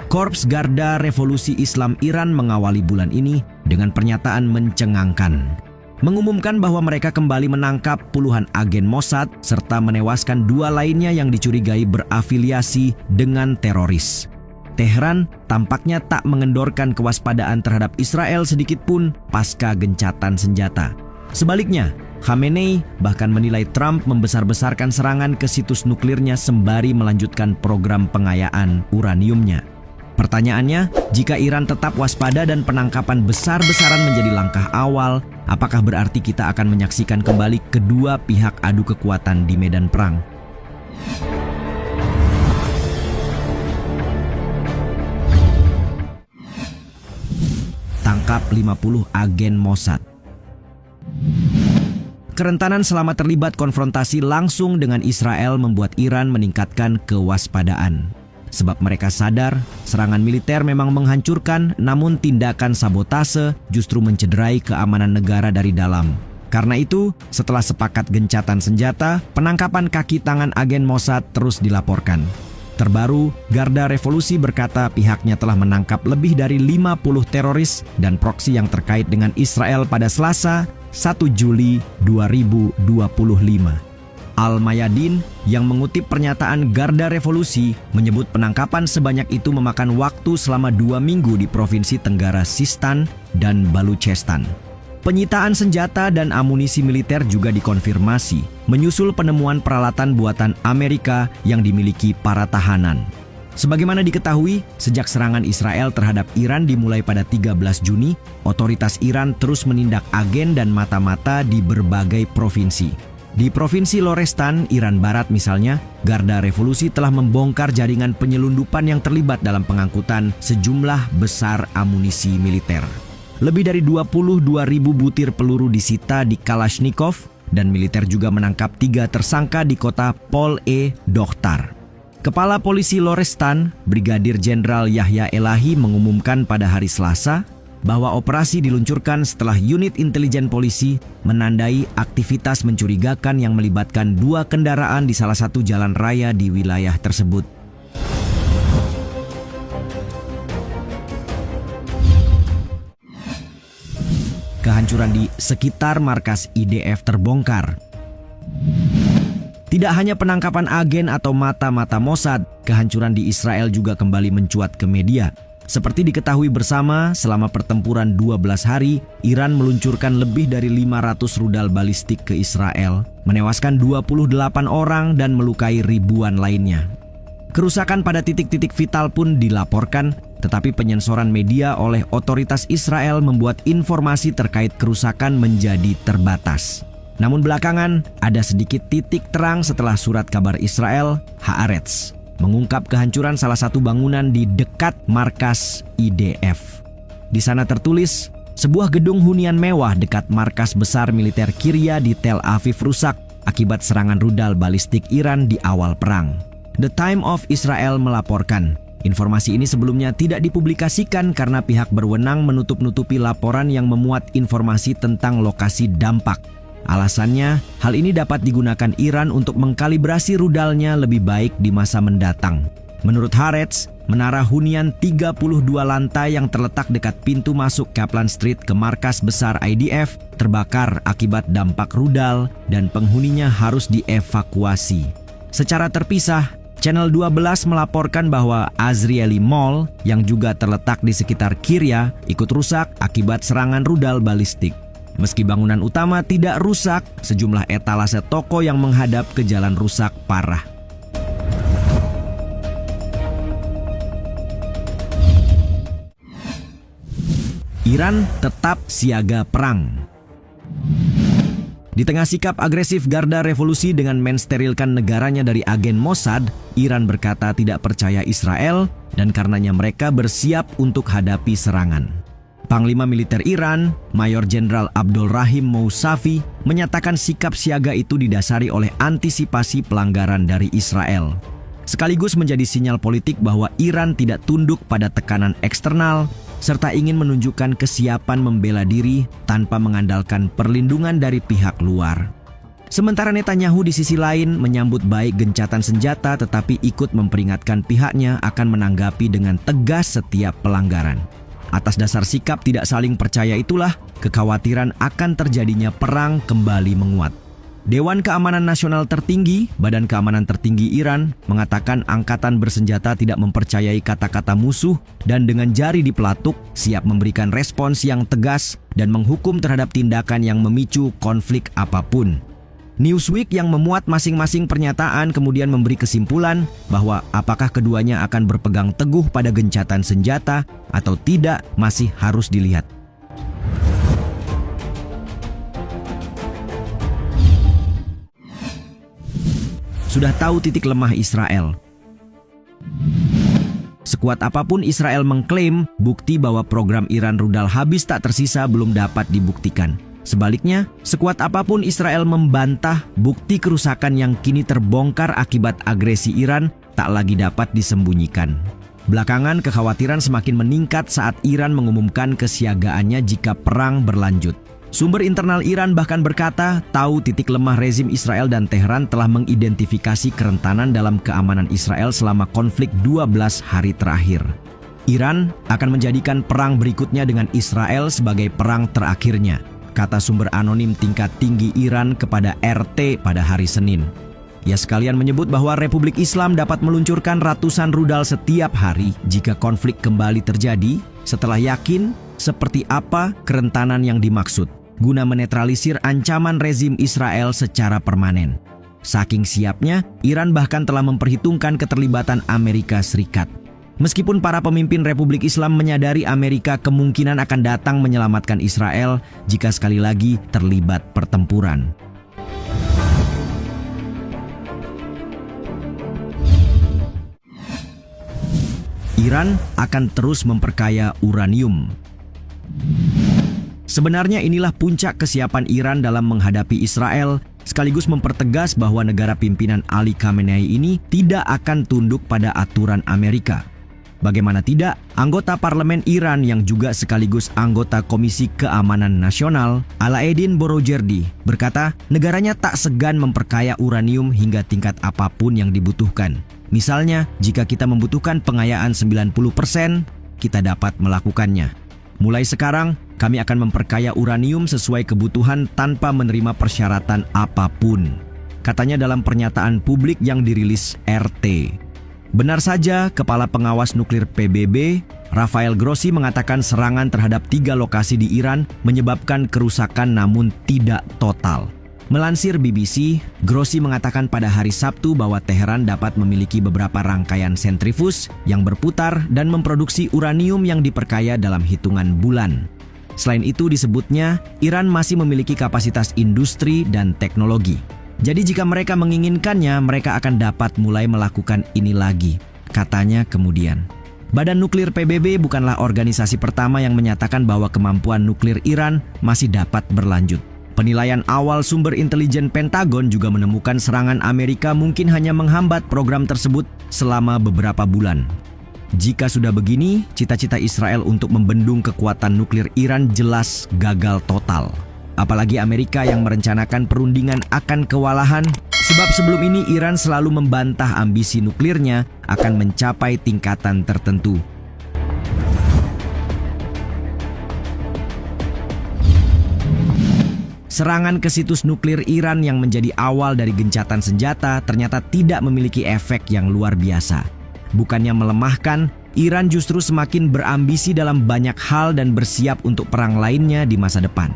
Korps Garda Revolusi Islam Iran mengawali bulan ini dengan pernyataan mencengangkan. Mengumumkan bahwa mereka kembali menangkap puluhan agen Mossad serta menewaskan 2 lainnya yang dicurigai berafiliasi dengan teroris. Teheran tampaknya tak mengendorkan kewaspadaan terhadap Israel sedikit pun pasca gencatan senjata. Sebaliknya, Khamenei bahkan menilai Trump membesar-besarkan serangan ke situs nuklirnya sembari melanjutkan program pengayaan uraniumnya. Pertanyaannya, jika Iran tetap waspada dan penangkapan besar-besaran menjadi langkah awal, apakah berarti kita akan menyaksikan kembali kedua pihak adu kekuatan di medan perang? Tangkap 50 agen Mossad. Kerentanan selama terlibat konfrontasi langsung dengan Israel membuat Iran meningkatkan kewaspadaan. Sebab mereka sadar serangan militer memang menghancurkan, namun tindakan sabotase justru mencederai keamanan negara dari dalam. Karena itu, setelah sepakat gencatan senjata, penangkapan kaki tangan agen Mossad terus dilaporkan. Terbaru, Garda Revolusi berkata pihaknya telah menangkap lebih dari 50 teroris dan proksi yang terkait dengan Israel pada Selasa, 1 Juli 2025. Al-Mayadin yang mengutip pernyataan Garda Revolusi menyebut penangkapan sebanyak itu memakan waktu selama 2 minggu di Provinsi Tenggara Sistan dan Baluchestan. Penyitaan senjata dan amunisi militer juga dikonfirmasi, menyusul penemuan peralatan buatan Amerika yang dimiliki para tahanan. Sebagaimana diketahui, sejak serangan Israel terhadap Iran dimulai pada 13 Juni, otoritas Iran terus menindak agen dan mata-mata di berbagai provinsi. Di Provinsi Lorestan, Iran Barat misalnya, Garda Revolusi telah membongkar jaringan penyelundupan yang terlibat dalam pengangkutan sejumlah besar amunisi militer. Lebih dari 22.000 butir peluru disita di Kalashnikov, dan militer juga menangkap 3 tersangka di kota Pol-e-Dokhtar. Kepala Polisi Lorestan, Brigadir Jenderal Yahya Elahi mengumumkan pada hari Selasa bahwa operasi diluncurkan setelah unit intelijen polisi menandai aktivitas mencurigakan yang melibatkan 2 kendaraan di salah satu jalan raya di wilayah tersebut. Kehancuran di sekitar markas IDF terbongkar. Tidak hanya penangkapan agen atau mata-mata Mossad, kehancuran di Israel juga kembali mencuat ke media. Seperti diketahui bersama, selama pertempuran 12 hari, Iran meluncurkan lebih dari 500 rudal balistik ke Israel, menewaskan 28 orang dan melukai ribuan lainnya. Kerusakan pada titik-titik vital pun dilaporkan, tetapi penyensoran media oleh otoritas Israel membuat informasi terkait kerusakan menjadi terbatas. Namun belakangan, ada sedikit titik terang setelah surat kabar Israel, Haaretz, mengungkap kehancuran salah satu bangunan di dekat markas IDF. Di sana tertulis, sebuah gedung hunian mewah dekat markas besar militer Kiryat di Tel Aviv rusak akibat serangan rudal balistik Iran di awal perang. The Time of Israel melaporkan, informasi ini sebelumnya tidak dipublikasikan karena pihak berwenang menutup-nutupi laporan yang memuat informasi tentang lokasi dampak. Alasannya, hal ini dapat digunakan Iran untuk mengkalibrasi rudalnya lebih baik di masa mendatang. Menurut Haaretz, menara hunian 32 lantai yang terletak dekat pintu masuk Kaplan Street ke markas besar IDF terbakar akibat dampak rudal dan penghuninya harus dievakuasi. Secara terpisah, Channel 12 melaporkan bahwa Azrieli Mall yang juga terletak di sekitar Kiryat ikut rusak akibat serangan rudal balistik. Meski bangunan utama tidak rusak, sejumlah etalase toko yang menghadap ke jalan rusak parah. Iran tetap siaga perang. Di tengah sikap agresif Garda Revolusi dengan mensterilkan negaranya dari agen Mossad, Iran berkata tidak percaya Israel dan karenanya mereka bersiap untuk hadapi serangan. Panglima Militer Iran, Mayor Jenderal Abdul Rahim Mousavi, menyatakan sikap siaga itu didasari oleh antisipasi pelanggaran dari Israel. Sekaligus menjadi sinyal politik bahwa Iran tidak tunduk pada tekanan eksternal, serta ingin menunjukkan kesiapan membela diri tanpa mengandalkan perlindungan dari pihak luar. Sementara Netanyahu di sisi lain menyambut baik gencatan senjata tetapi ikut memperingatkan pihaknya akan menanggapi dengan tegas setiap pelanggaran. Atas dasar sikap tidak saling percaya itulah, kekhawatiran akan terjadinya perang kembali menguat. Dewan Keamanan Nasional Tertinggi, Badan Keamanan Tertinggi Iran, mengatakan angkatan bersenjata tidak mempercayai kata-kata musuh dan dengan jari dipelatuk siap memberikan respons yang tegas dan menghukum terhadap tindakan yang memicu konflik apapun. Newsweek yang memuat masing-masing pernyataan kemudian memberi kesimpulan bahwa apakah keduanya akan berpegang teguh pada gencatan senjata atau tidak masih harus dilihat. Sudah tahu titik lemah Israel. Sekuat apapun Israel mengklaim, bukti bahwa program Iran rudal habis tak tersisa belum dapat dibuktikan. Sebaliknya, sekuat apapun Israel membantah, bukti kerusakan yang kini terbongkar akibat agresi Iran tak lagi dapat disembunyikan. Belakangan, kekhawatiran semakin meningkat saat Iran mengumumkan kesiagaannya jika perang berlanjut. Sumber internal Iran bahkan berkata, tahu titik lemah rezim Israel dan Teheran telah mengidentifikasi kerentanan dalam keamanan Israel selama konflik 12 hari terakhir. Iran akan menjadikan perang berikutnya dengan Israel sebagai perang terakhirnya, kata sumber anonim tingkat tinggi Iran kepada RT pada hari Senin. Ia sekalian menyebut bahwa Republik Islam dapat meluncurkan ratusan rudal setiap hari jika konflik kembali terjadi setelah yakin seperti apa kerentanan yang dimaksud, guna menetralisir ancaman rezim Israel secara permanen. Saking siapnya, Iran bahkan telah memperhitungkan keterlibatan Amerika Serikat. Meskipun para pemimpin Republik Islam menyadari Amerika kemungkinan akan datang menyelamatkan Israel jika sekali lagi terlibat pertempuran. Iran akan terus memperkaya uranium. Sebenarnya inilah puncak kesiapan Iran dalam menghadapi Israel, sekaligus mempertegas bahwa negara pimpinan Ali Khamenei ini tidak akan tunduk pada aturan Amerika. Bagaimana tidak, anggota parlemen Iran yang juga sekaligus anggota Komisi Keamanan Nasional, Alaeddin Borojerdi, berkata negaranya tak segan memperkaya uranium hingga tingkat apapun yang dibutuhkan. Misalnya, jika kita membutuhkan pengayaan 90%, kita dapat melakukannya. Mulai sekarang, kami akan memperkaya uranium sesuai kebutuhan tanpa menerima persyaratan apapun, katanya dalam pernyataan publik yang dirilis RT. Benar saja, Kepala Pengawas Nuklir PBB, Rafael Grossi mengatakan serangan terhadap 3 lokasi di Iran menyebabkan kerusakan namun tidak total. Melansir BBC, Grossi mengatakan pada hari Sabtu bahwa Teheran dapat memiliki beberapa rangkaian sentrifuge yang berputar dan memproduksi uranium yang diperkaya dalam hitungan bulan. Selain itu disebutnya, Iran masih memiliki kapasitas industri dan teknologi. Jadi jika mereka menginginkannya, mereka akan dapat mulai melakukan ini lagi, katanya kemudian. Badan Nuklir PBB bukanlah organisasi pertama yang menyatakan bahwa kemampuan nuklir Iran masih dapat berlanjut. Penilaian awal sumber intelijen Pentagon juga menemukan serangan Amerika mungkin hanya menghambat program tersebut selama beberapa bulan. Jika sudah begini, cita-cita Israel untuk membendung kekuatan nuklir Iran jelas gagal total. Apalagi Amerika yang merencanakan perundingan akan kewalahan, sebab sebelum ini Iran selalu membantah ambisi nuklirnya akan mencapai tingkatan tertentu. Serangan ke situs nuklir Iran yang menjadi awal dari gencatan senjata ternyata tidak memiliki efek yang luar biasa. Bukannya melemahkan, Iran justru semakin berambisi dalam banyak hal dan bersiap untuk perang lainnya di masa depan.